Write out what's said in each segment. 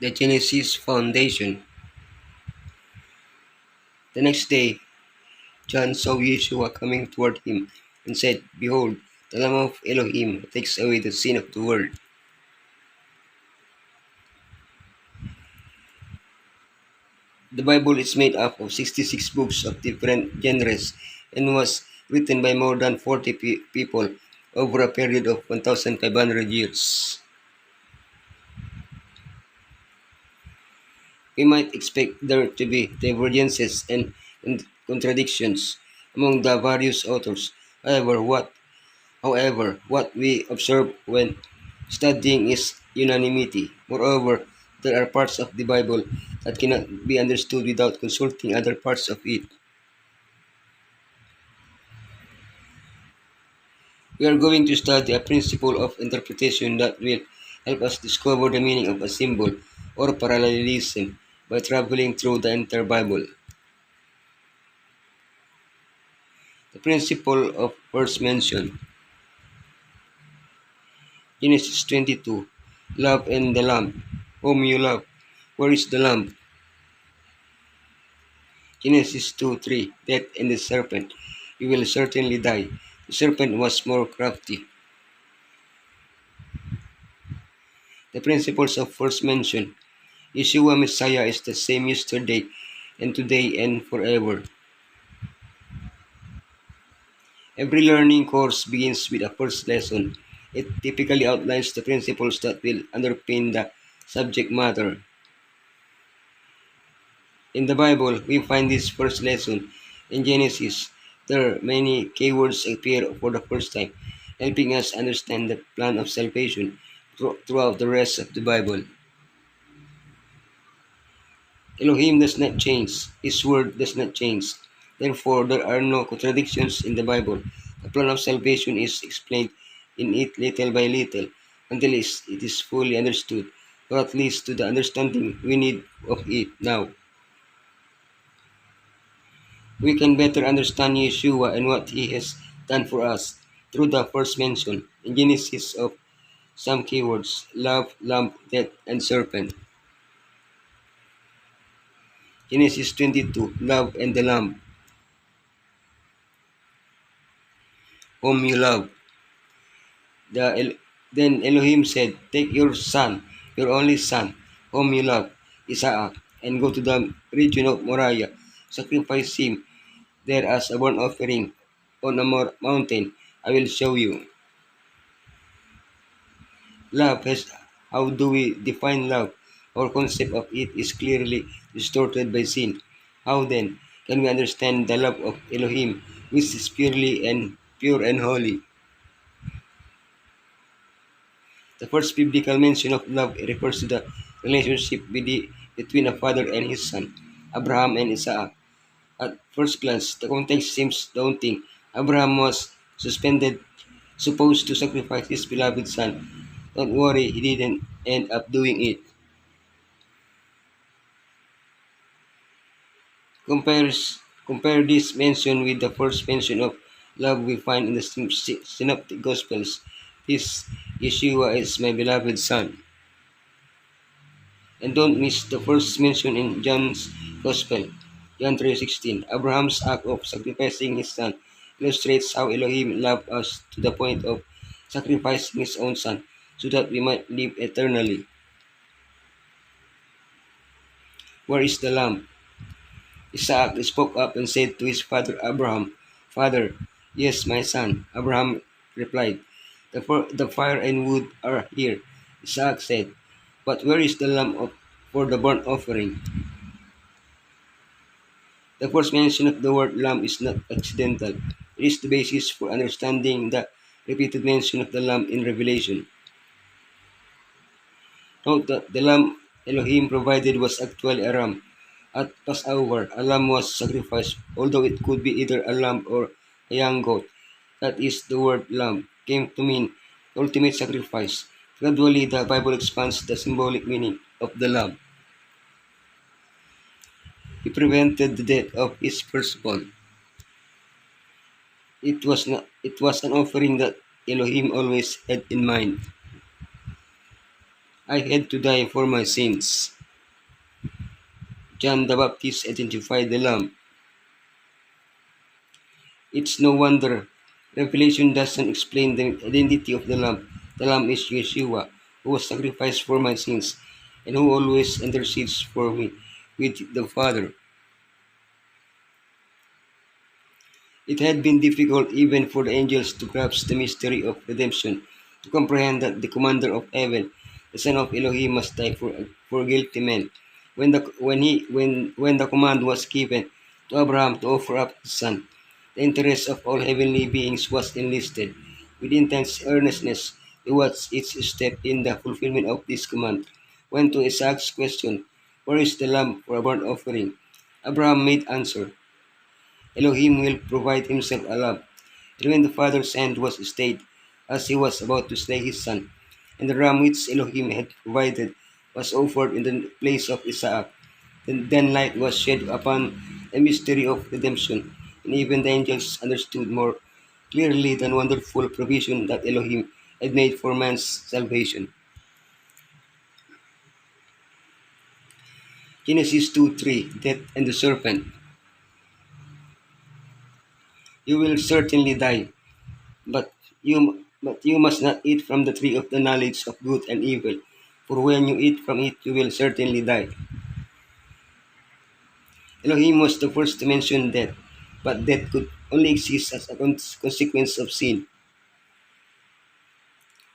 the Genesis foundation. The next day, John saw Yeshua coming toward him and said, "Behold, the Lamb of Elohim who takes away the sin of the world." The Bible is made up of 66 books of different genres and was written by more than 40 people over a period of 1,500 years. We might expect there to be divergences and contradictions among the various authors. However, what we observe when studying is unanimity. Moreover, there are parts of the Bible that cannot be understood without consulting other parts of it. We are going to study a principle of interpretation that will help us discover the meaning of a symbol or parallelism by traveling through the entire Bible. The principle of first mention. Genesis 22. Love and the Lamb. Whom you love. Where is the Lamb? Genesis 2:3. Death and the serpent. You will certainly die. The serpent was more crafty. The principles of first mention. Yeshua Messiah is the same yesterday and today and forever. Every learning course begins with a first lesson. It typically outlines the principles that will underpin the subject matter. In the Bible, we find this first lesson. In Genesis, there many keywords appear for the first time, helping us understand the plan of salvation throughout the rest of the Bible. Elohim does not change. His word does not change. Therefore, there are no contradictions in the Bible. The plan of salvation is explained in it little by little until it is fully understood, or at least to the understanding we need of it now. We can better understand Yeshua and what he has done for us through the first mention in Genesis of some keywords: love, lamb, death, and serpent. Genesis 22, love and the lamb, whom you love. Then Elohim said, "Take your son, your only son, whom you love, Isaac, and go to the region of Moriah. Sacrifice him there as a burnt offering on a mountain. I will show you." Love has How do we define love? Our concept of it is clearly distorted by sin. How then can we understand the love of Elohim, which is pure and holy? The first biblical mention of love refers to the relationship between a father and his son, Abraham and Isaac. At first glance, the context seems daunting. Abraham was supposed to sacrifice his beloved son. Don't worry, he didn't end up doing it. Compare this mention with the first mention of love we find in the Synoptic Gospels. This Yeshua is my beloved son. And don't miss the first mention in John's Gospel, John 3:16. Abraham's act of sacrificing his son illustrates how Elohim loved us to the point of sacrificing his own son so that we might live eternally. Where is the lamb? Isaac spoke up and said to his father Abraham, "Father, yes, my son." Abraham replied, The fire and wood are here." Isaac said, "But where is the for the burnt offering?" The first mention of the word lamb is not accidental. It is the basis for understanding the repeated mention of the lamb in Revelation. Note that the lamb Elohim provided was actually a ram. At Passover, a lamb was sacrificed, although it could be either a lamb or a young goat. That is, the word lamb came to mean the ultimate sacrifice. Gradually, the Bible expands the symbolic meaning of the lamb. He prevented the death of his firstborn. It was an offering that Elohim always had in mind. I had to die for my sins. John the Baptist identified the Lamb. It's no wonder Revelation doesn't explain the identity of the Lamb. The Lamb is Yeshua, who was sacrificed for my sins, and who always intercedes for me with the Father. It had been difficult even for the angels to grasp the mystery of redemption, to comprehend that the commander of heaven, the Son of Elohim, must die for guilty men. When the command was given to Abraham to offer up his son, the interest of all heavenly beings was enlisted. With intense earnestness, they watched each step in the fulfillment of this command. When to Isaac's question, "Where is the lamb for a burnt offering?" Abraham made answer, "Elohim will provide himself a lamb." And when the father's hand was stayed, as he was about to slay his son, and the ram which Elohim had provided was offered in the place of Isaac, then light was shed upon the mystery of redemption, and even the angels understood more clearly than wonderful provision that Elohim had made for man's salvation. Genesis 2:3, Death and the serpent. You will certainly die, but you must not eat from the tree of the knowledge of good and evil, for when you eat from it you will certainly die. Elohim was the first to mention death, but death could only exist as a consequence of sin.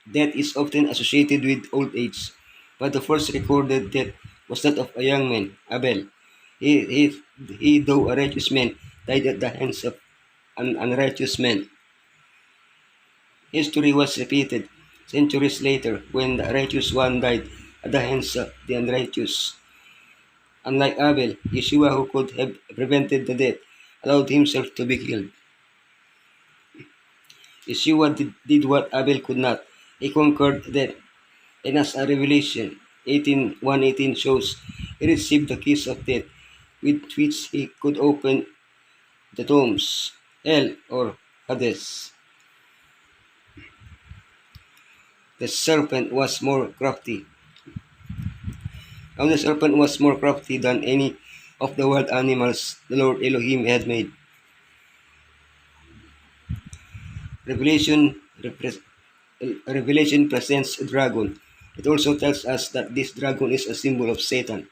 Death is often associated with old age, but the first recorded death was that of a young man, Abel. He, though a righteous man, died at the hands of an unrighteous man. History was repeated centuries later when the righteous one died at the hands of the unrighteous. Unlike Abel, Yeshua, who could have prevented the death, allowed himself to be killed. Yeshua did what Abel could not. He conquered death, and as a Revelation 18:1-18 shows, he received the keys of death, with which he could open the tombs, hell, or Hades. The serpent was more crafty. Now the serpent was more crafty than any of the wild animals the Lord Elohim had made. Revelation, repres- Revelation presents a dragon. It also tells us that this dragon is a symbol of Satan.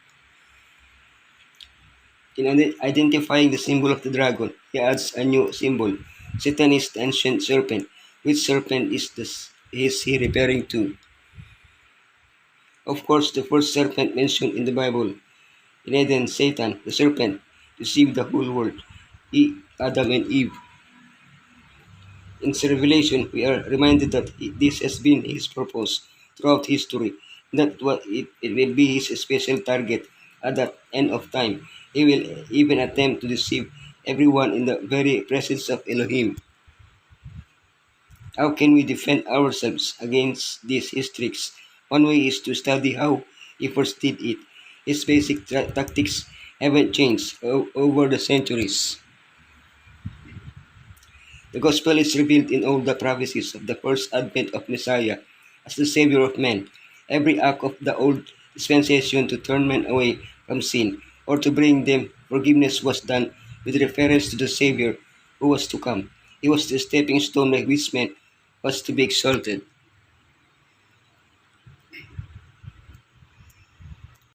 In identifying the symbol of the dragon, he adds a new symbol. Satan is the ancient serpent. Which serpent is he referring to? Of course, the first serpent mentioned in the Bible, in Eden, Satan, the serpent, deceived the whole world, Adam and Eve. In Revelation, we are reminded that this has been his purpose throughout history, that it will be his special target at the end of time. He will even attempt to deceive everyone in the very presence of Elohim. How can we defend ourselves against these his tricks? One way is to study how he first did it. His basic tactics haven't changed over the centuries. The gospel is revealed in all the prophecies of the first advent of Messiah as the Savior of men. Every act of the old dispensation to turn men away from sin or to bring them forgiveness was done with reference to the Savior who was to come. He was the stepping stone by which men was to be exalted.